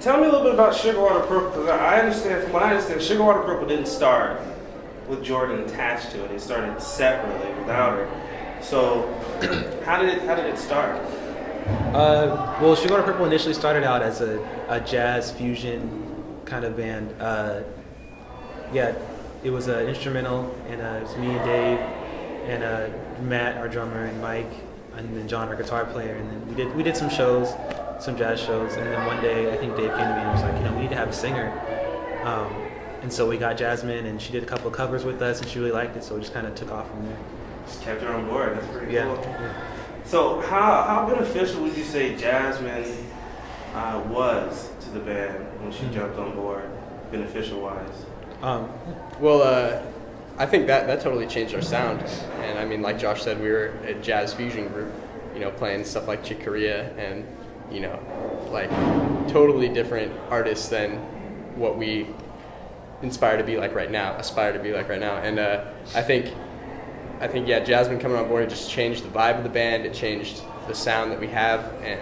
tell me a little bit about Sugar Water Purple, because I understand, from what I understand, Sugar Water Purple didn't start with Jordan attached to it. It started separately without her. So, how did it start? Well, Sugar Water Purple initially started out as a jazz fusion kind of band. It was an instrumental, and it was me and Dave, and Matt, our drummer, and Mike, and then John, our guitar player. And then we did some shows, some jazz shows. And then one day, I think Dave came to me and was like, we need to have a singer. And so we got Jasmine, and she did a couple of covers with us, and she really liked it. So we just kind of took off from there. Just kept her on board. That's pretty cool. Yeah. So how beneficial would you say Jasmine was to the band when she jumped on board, beneficial-wise? I think that totally changed our sound. And I mean, like Josh said, we were a jazz fusion group, playing stuff like Chick Corea and, like totally different artists than what we aspire to be like right now. And I think, Jasmine coming on board, it just changed the vibe of the band. It changed the sound that we have, and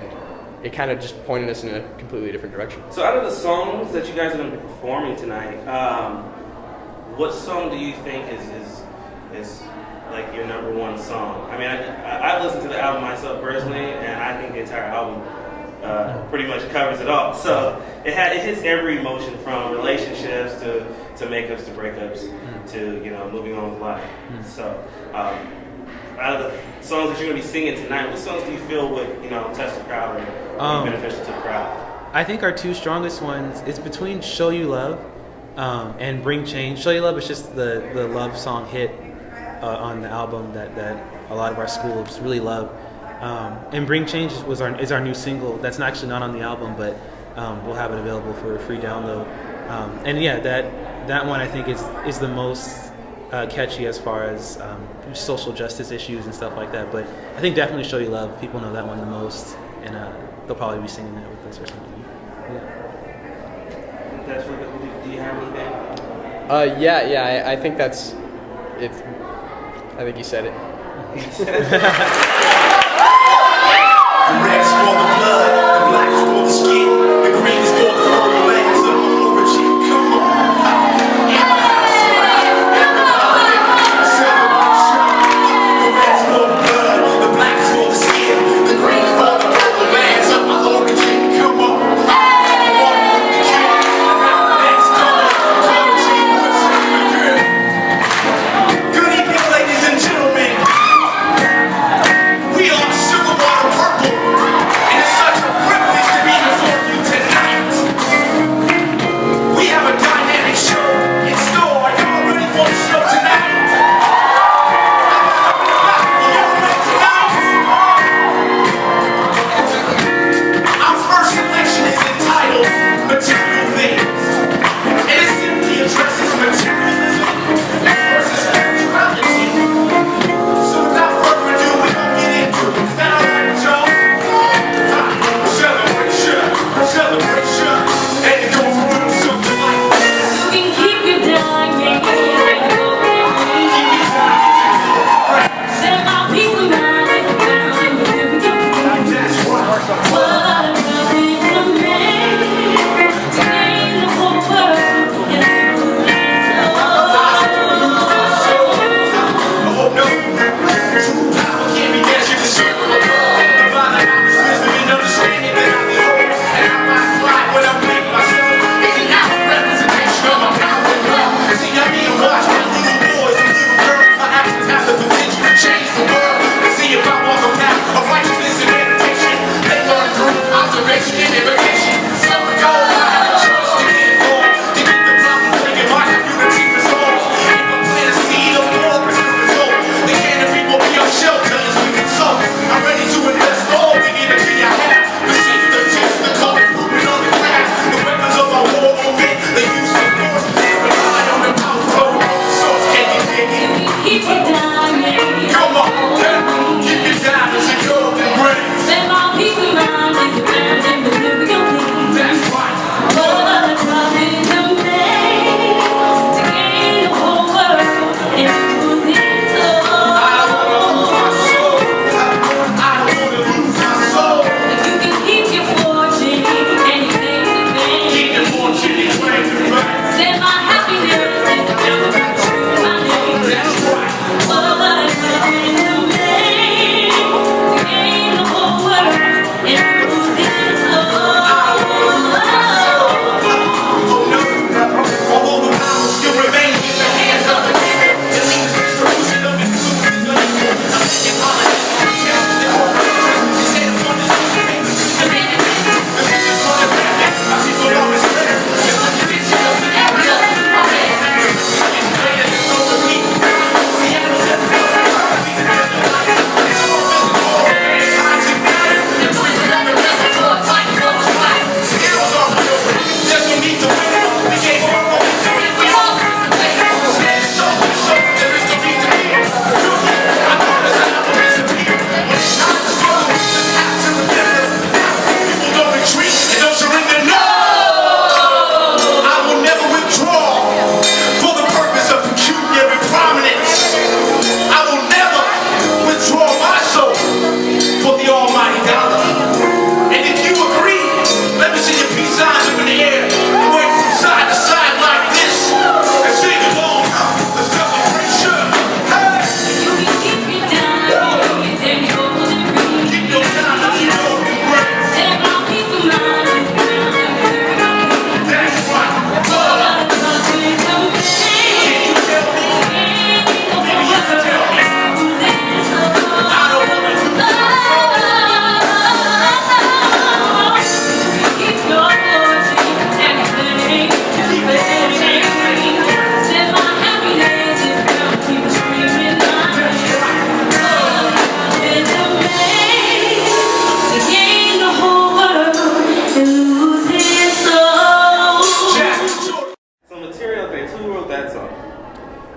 it kind of just pointed us in a completely different direction. So out of the songs that you guys are going to be performing tonight, what song do you think is like your number one song? I mean, I've listened to the album myself personally, and I think the entire album pretty much covers it all. So it hits every emotion, from relationships to makeups to breakups to moving on with life. So out of the songs that you're going to be singing tonight, what songs do you feel would touch the crowd or be beneficial to the crowd? I think our two strongest ones is between "Show You Love" and "Bring Change." "Show You Love" is just the love song hit on the album that a lot of our schools really love. And "Bring Change" is our new single. That's actually not on the album, but we'll have it available for a free download. That one I think is the most catchy as far as social justice issues and stuff like that. But I think definitely "Show You Love." People know that one the most, and they'll probably be singing that with us or something. That's what, do you have anything? I think that's it. I think you said it. The red's for the blood, the black's for the skin, the green's for the fertile lands of my origin. Come on. The red's for the blood, the black's for the skin, the green's for the fertile lands of my origin. Come on. Good evening, ladies and gentlemen. We are Sugar Water Purple, and it's such a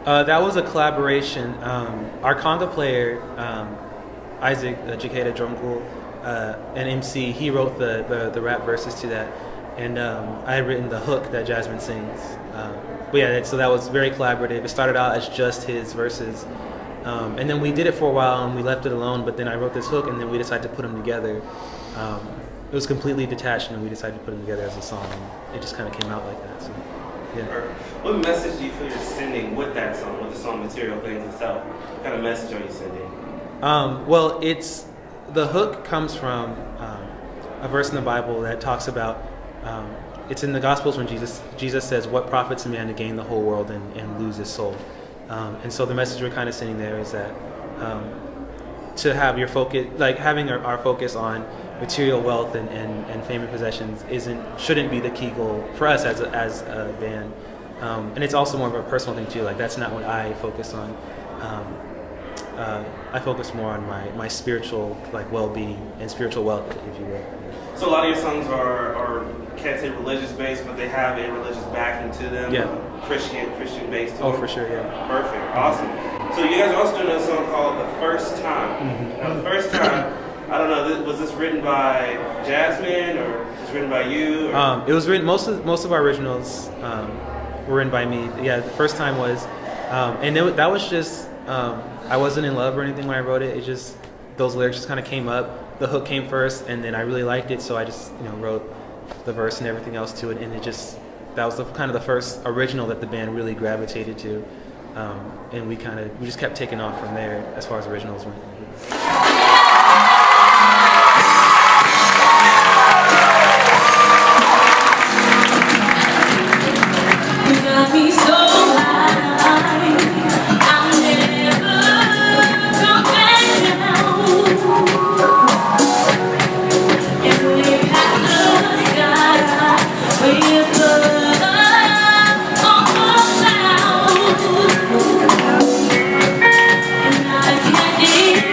That was a collaboration. Our conga player, Isaac Jakeda Drumgool, an MC, he wrote the rap verses to that, and I had written the hook that Jasmine sings. But yeah, so that was very collaborative. It started out as just his verses, and then we did it for a while and we left it alone. But then I wrote this hook, and then we decided to put them together. It was completely detached, and we decided to put them together as a song. It just kind of came out like that. So, yeah. What message do you feel you're sending with that song, with the song material things itself? What kind of message are you sending? Well, the hook comes from a verse in the Bible that talks about, it's in the Gospels when Jesus says, "What profits a man to gain the whole world and lose his soul?" And so the message we're kind of sending there is that to have your focus, like having our focus on material wealth and fame and possessions shouldn't be the key goal for us as a band. And it's also more of a personal thing too. Like that's not what I focus on. I focus more on my spiritual well-being and spiritual wealth, if you will. So a lot of your songs are can't say religious based, but they have a religious backing to them. Yeah. Christian based. Oh, for sure, yeah. Perfect, awesome. So you guys are also doing a song called "The First Time." Mm-hmm. Now, the first time, I don't know, was this written by Jasmine or was it written by you? Or? It was written. Most of our originals were written by me. Yeah, the first time was, and that was just. I wasn't in love or anything when I wrote it. It just those lyrics just kind of came up. The hook came first, and then I really liked it, so I just wrote the verse and everything else to it, and that was kind of the first original that the band really gravitated to, and we just kept taking off from there as far as originals went. You got me so high, I'll never come back down. And we're past the sky, way above all clouds. And I can't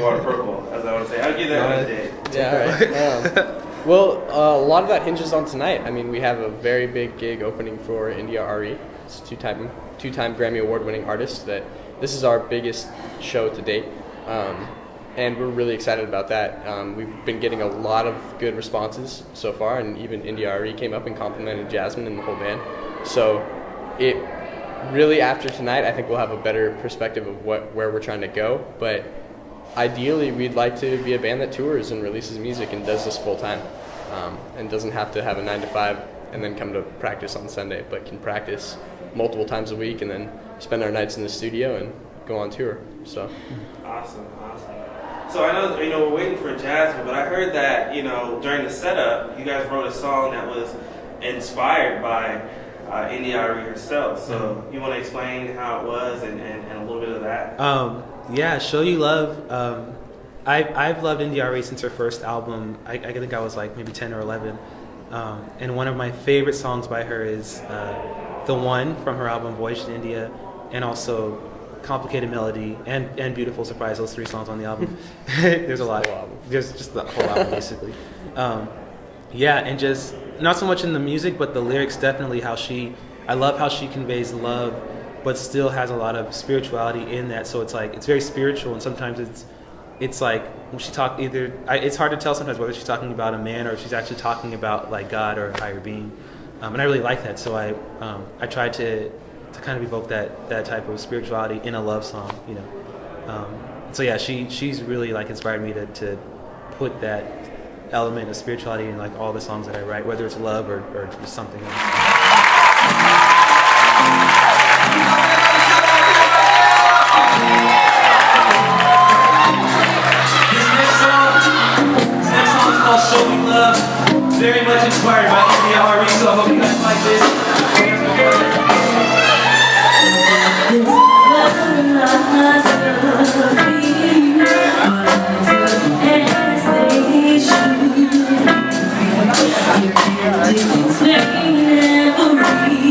water purple, as I want to say. I'll give that a day. Yeah, all right. Well, a lot of that hinges on tonight. I mean, we have a very big gig opening for India.Arie. It's a two-time Grammy Award-winning artist. This is our biggest show to date, and we're really excited about that. We've been getting a lot of good responses so far, and even India.Arie came up and complimented Jasmine and the whole band. So it really, after tonight, I think we'll have a better perspective of where we're trying to go. But ideally, we'd like to be a band that tours and releases music and does this full time, and doesn't have to have a 9 to 5 and then come to practice on Sunday, but can practice multiple times a week and then spend our nights in the studio and go on tour. So Awesome. So I know, we're waiting for Jasmine, but I heard that, during the setup, you guys wrote a song that was inspired by India.Arie herself. So you want to explain how it was and a little bit of that? Yeah, Show You Love. I've loved India.Arie since her first album. I think I was like maybe 10 or 11. And one of my favorite songs by her is The One from her album Voyage to India, and also Complicated Melody and Beautiful Surprise. Those 3 songs on the album. There's a lot. There's just the whole album basically. Yeah, and just not so much in the music, but the lyrics definitely. I love how she conveys love, but still has a lot of spirituality in that. So it's like it's very spiritual, and sometimes it's like when she talk it's hard to tell sometimes whether she's talking about a man or if she's actually talking about like God or a higher being. And I really like that. So I tried to kind of evoke that type of spirituality in a love song, So yeah, she's really like inspired me to put that element of spirituality in like all the songs that I write, whether it's love or just something else. Show Me Love, very much inspired by India.Arie, so I hope you guys like this. You can't explain everything.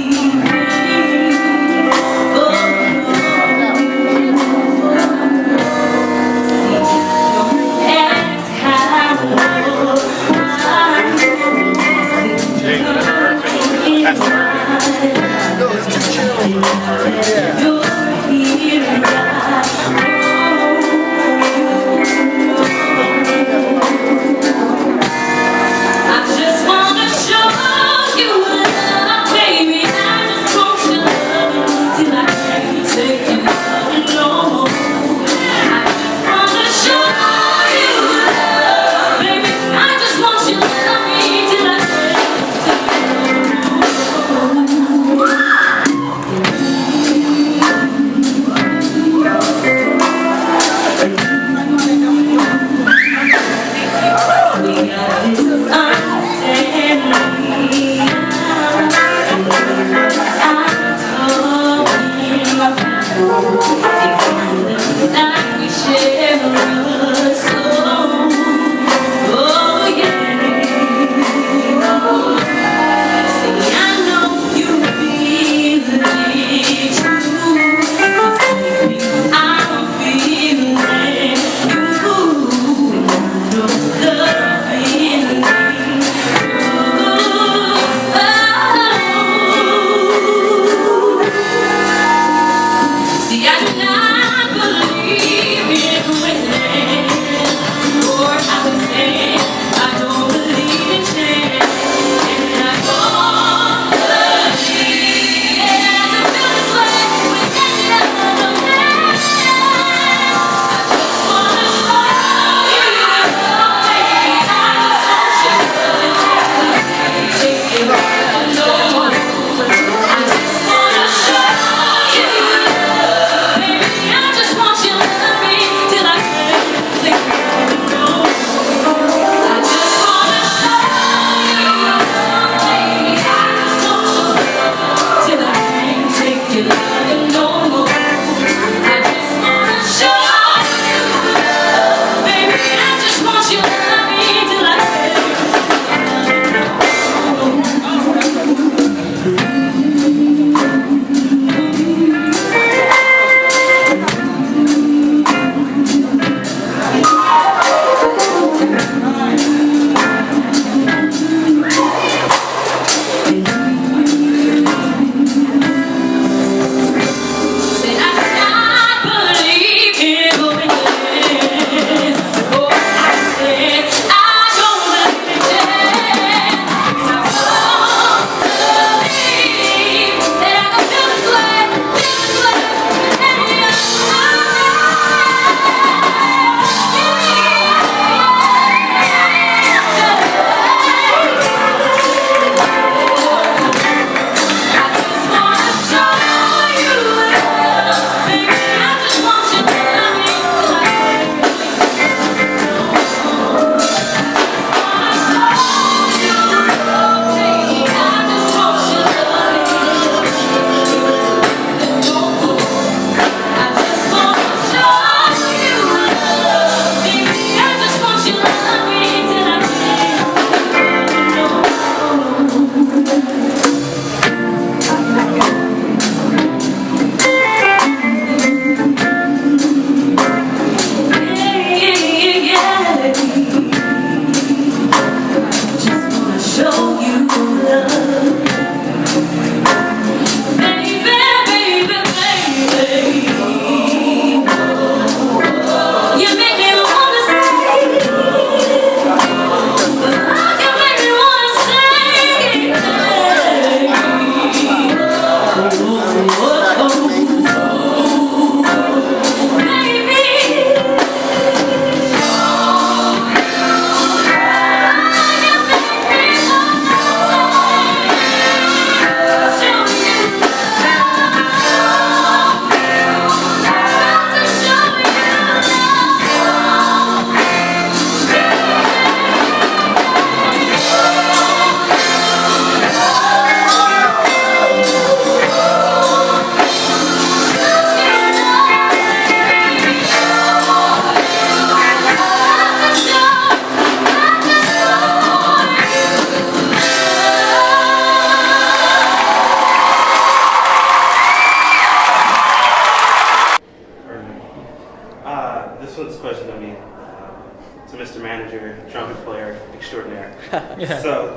going to be to Mr. Manager, trumpet player extraordinaire. Yeah. So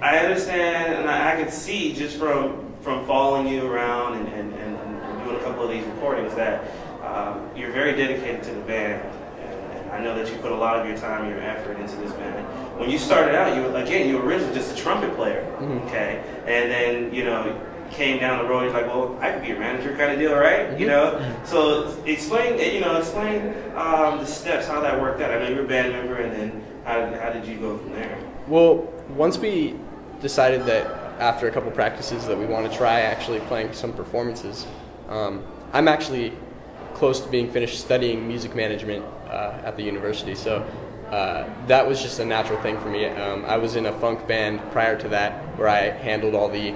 I understand, and I could see just from following you around and doing a couple of these recordings that you're very dedicated to the band. And I know that you put a lot of your time, your effort into this band. When you started out, you were originally just a trumpet player, okay? And then, you know, came down the road, you're like, well, I could be your manager kind of deal, right? You know? So explain the steps, how that worked out. I know you're a band member, and then how did you go from there? Well, once we decided that after a couple practices that we want to try actually playing some performances, I'm actually close to being finished studying music management at the university, so that was just a natural thing for me. I was in a funk band prior to that where I handled all the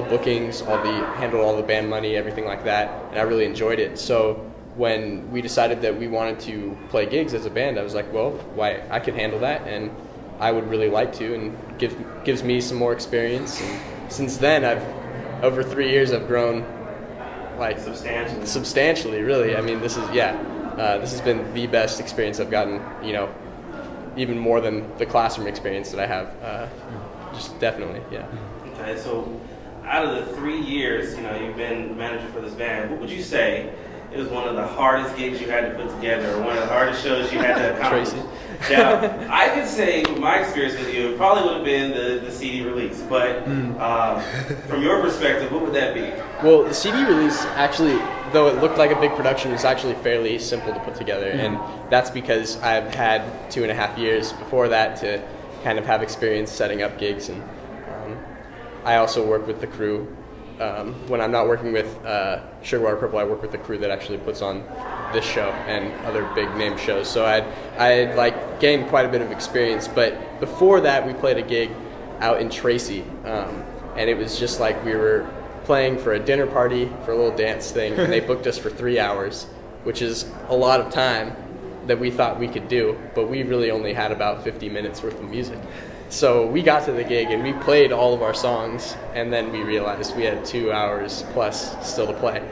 bookings, handled all the band money, everything like that, and I really enjoyed it. So when we decided that we wanted to play gigs as a band, I was like, well, why, I could handle that, and I would really like to, and gives me some more experience. And since then, over 3 years, I've grown like substantially, really. I mean, this has been the best experience I've gotten, you know, even more than the classroom experience that I have. Just definitely, yeah. Okay, so out of the 3 years, you know, you've been manager for this band, what would you say it was one of the hardest gigs you had to put together, or one of the hardest shows you had to accomplish? Tracy. Now, I could say, from my experience with you, it probably would have been the CD release, but from your perspective, what would that be? Well, the CD release actually, though it looked like a big production, was actually fairly simple to put together, and that's because I've had 2.5 years before that to kind of have experience setting up gigs, and I also work with the crew. When I'm not working with Sugarwater Purple, I work with the crew that actually puts on this show and other big name shows. So I'd like gained quite a bit of experience. But before that, we played a gig out in Tracy, and it was just like we were playing for a dinner party for a little dance thing, and they booked us for 3 hours, which is a lot of time that we thought we could do, but we really only had about 50 minutes worth of music. So we got to the gig and we played all of our songs, and then we realized we had 2 hours plus still to play.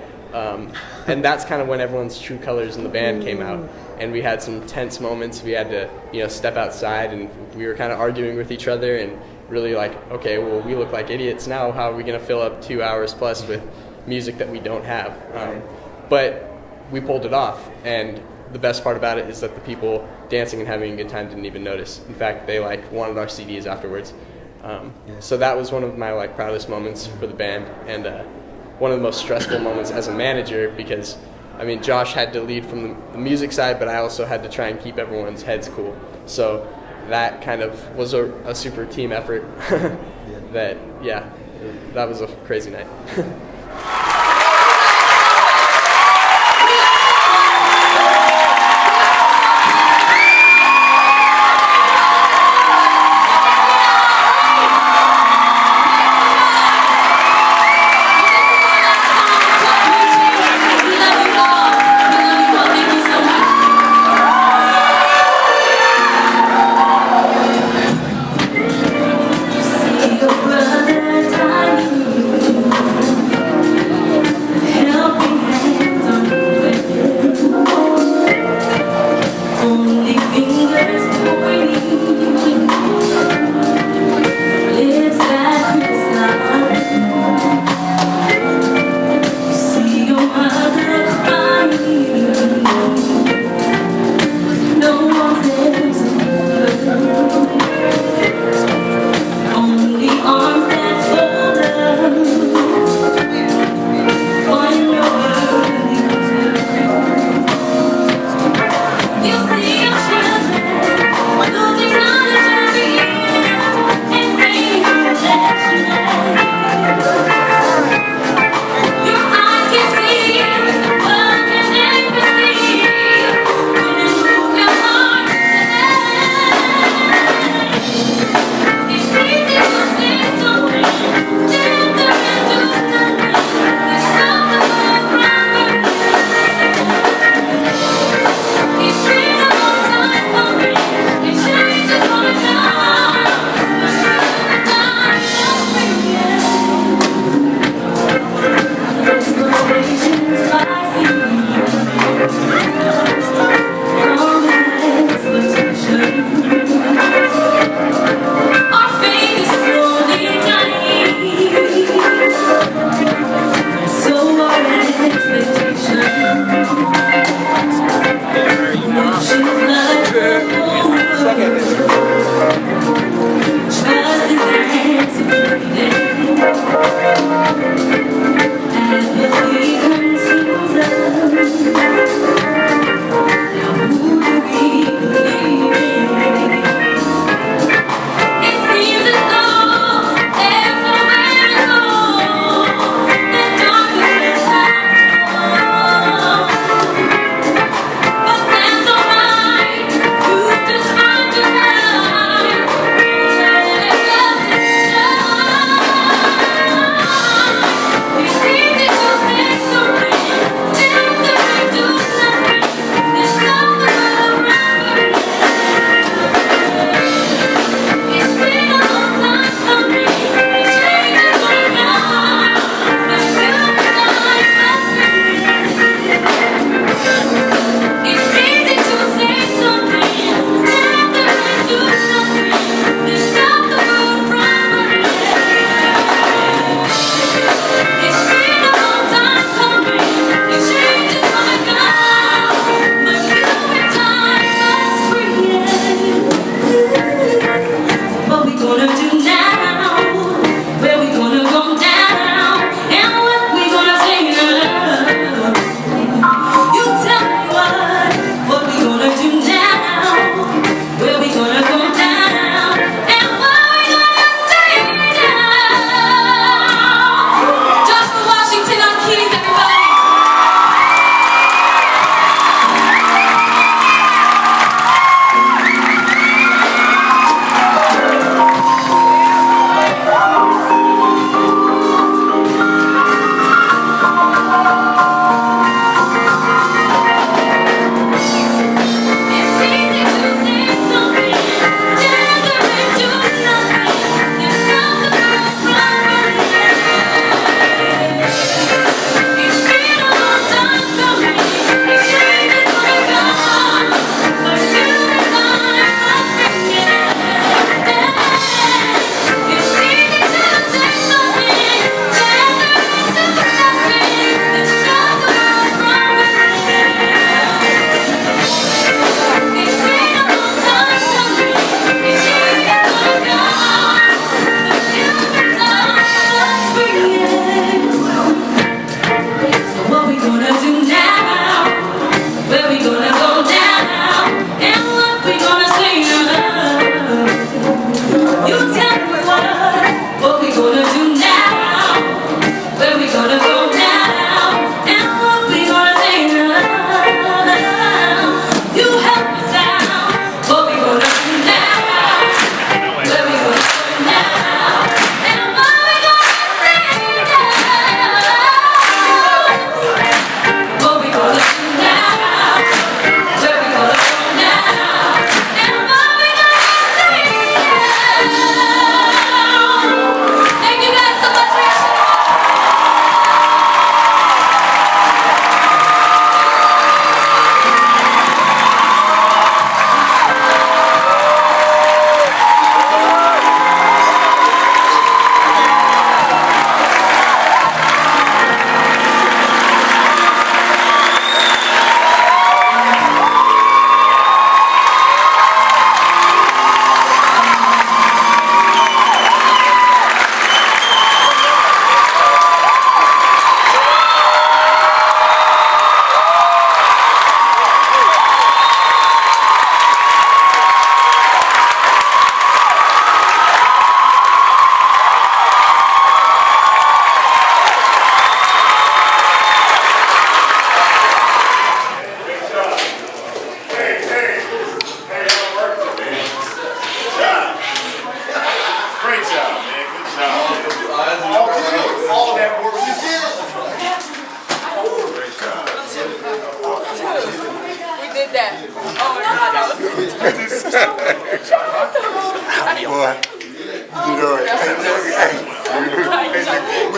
And that's kind of when everyone's true colors in the band came out, and we had some tense moments. We had to, you know, step outside, and we were kind of arguing with each other and really like, okay, well, we look like idiots now. How are we going to fill up 2 hours plus with music that we don't have? But we pulled it off, and the best part about it is that the people dancing and having a good time didn't even notice. In fact, they like wanted our CDs afterwards. So that was one of my like proudest moments for the band, and one of the most stressful moments as a manager, because I mean, Josh had to lead from the music side, but I also had to try and keep everyone's heads cool. So that kind of was a super team effort. That was a crazy night. Your brother died.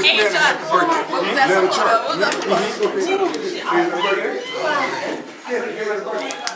Hey, John. That's a photo.